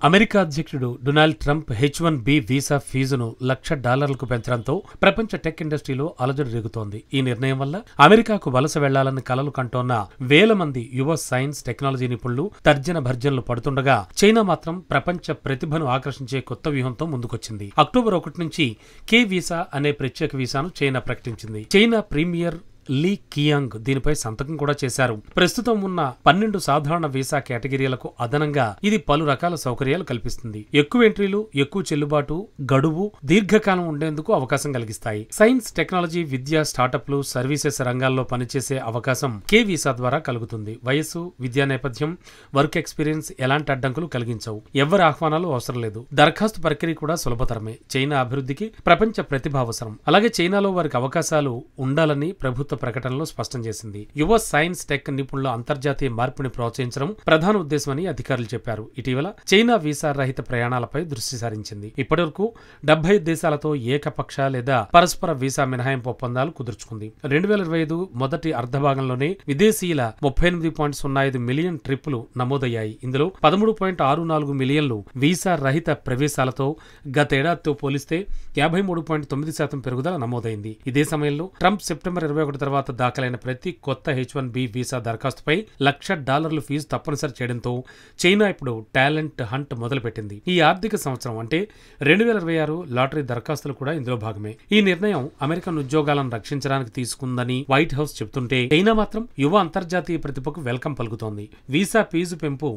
America అధ్యక్షుడు Donald Trump H-1B visa ఫీజును $1,00,000కు పెంచడంతో ప్రపంచ టెక్ ఇండస్ట్రీలో అలజడి రేగుతోంది. ఈ నిర్ణయం వల్ల అమెరికాకు వలస వెళ్లాలని కలలు కంటోన్న వేల మంది యువ సైన్స్ టెక్నాలజీ నిపుణులు తర్జన భర్జనలు పడుతుండగా చైనా మాత్రం ప్రపంచ ప్రతిభను ఆకర్షించే కొత్త వ్యూహంతో ముందుకొచ్చింది. అక్టోబర్ 1 నుంచి కే వీసా అనే ప్రత్యేక వీసాను చైనా ప్రకటించింది. చైనా ప్రీమియర్ లీ కియాంగ్ దీనిపై సంతకం కూడా చేశారు. ప్రస్తుతం ఉన్న 12 సాధారణ వీసా కేటగిరీలకు అదనంగా ఇది పలు రకాల సౌకర్యాలు కల్పిస్తుంది. ఎక్కువ ఎంట్రీలు, ఎక్కువ చెల్లుబాటు, గడువు, దీర్ఘకాలం ఉండేందుకు అవకాశం కలిగిస్తాయి. సైన్స్, టెక్నాలజీ, విద్య, స్టార్టప్లు, సర్వీసెస్ రంగాల్లో పనిచేసే అవకాశం కే వీసా ద్వారా కలుగుతుంది. వయస్సు, విద్యా నేపథ్యం, వర్క్ ఎక్స్పీరియన్స్ ఎలాంటి అడ్డంకులు కలిగించవు. ఎవరి ఆహ్వానాలు అవసరం లేదు. దరఖాస్తు ప్రక్రియ కూడా సులభతరమే. చైనా అభివృద్ధికి ప్రపంచ ప్రతిభ అవసరం. అలాగే చైనాలో వారికి అవకాశాలు ఉండాలని ప్రభుత్వ ప్రకటనలో స్పష్టం చేసింది. యువ సైన్స్ టెక్ నిపుణుల అంతర్జాతీయ మార్పుని ప్రోత్సహించడం ప్రధాన ఉద్దేశమని అధికారులు చెప్పారు. ఇటీవల చైనా వీసా రహిత ప్రయాణాలపై దృష్టి సారించింది. ఇప్పటివరకు 75 దేశాలతో ఏకపక్ష లేదా పరస్పర వీసా మినహాయింపు ఒప్పందాలు కుదుర్చుకుంది. 2025 మొదటి అర్ధభాగంలోనే విదేశీయుల 38.05 మిలియన్ ట్రిప్పులు నమోదయ్యాయి. ఇందులో 13.64 మిలియన్లు వీసా రహిత ప్రవేశాలతో గతేడాదితో పోలిస్తే 53.9% పెరుగుదల నమోదైంది. ఇదే సమయంలో ట్రంప్ సెప్టెంబర్ 21 తర్వాత దాఖలైన ప్రతి కొత్త H-1B వీసా దరఖాస్తుపై $1,00,000 ఫీజు తప్పనిసరి చేయడంతో చైనా ఇప్పుడు టాలెంట్ హంట్ మొదలుపెట్టింది. ఈ ఆర్థిక సంవత్సరం అంటే 2026 లాటరీ దరఖాస్తులు కూడా ఇందులో భాగమే. ఈ నిర్ణయం అమెరికన్ ఉద్యోగాలను రక్షించడానికి తీసుకుందని వైట్ హౌస్ చెబుతుంటే చైనా మాత్రం యువ అంతర్జాతీయ ప్రతిభకు వెల్కమ్ పలుకుతోంది. వీసా ఫీజు పెంపు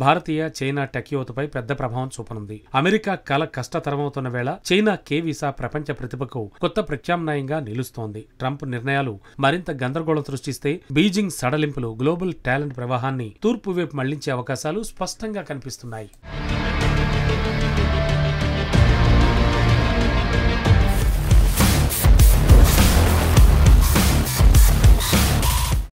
భారతీయ, చైనా టెక్ యువతపై పెద్ద ప్రభావం చూపనుంది. అమెరికా కల కష్టతరమవుతున్న వేళ చైనా కే వీసా ప్రపంచ ప్రతిభకు కొత్త ప్రత్యామ్నాయంగా నిలుస్తోంది. ట్రంప్ నిర్ణయాలు మరింత గందరగోళం సృష్టిస్తే బీజింగ్ సడలింపులు గ్లోబల్ టాలెంట్ ప్రవాహాన్ని తూర్పు వైపు మళ్లించే అవకాశాలు స్పష్టంగా కనిపిస్తున్నాయి.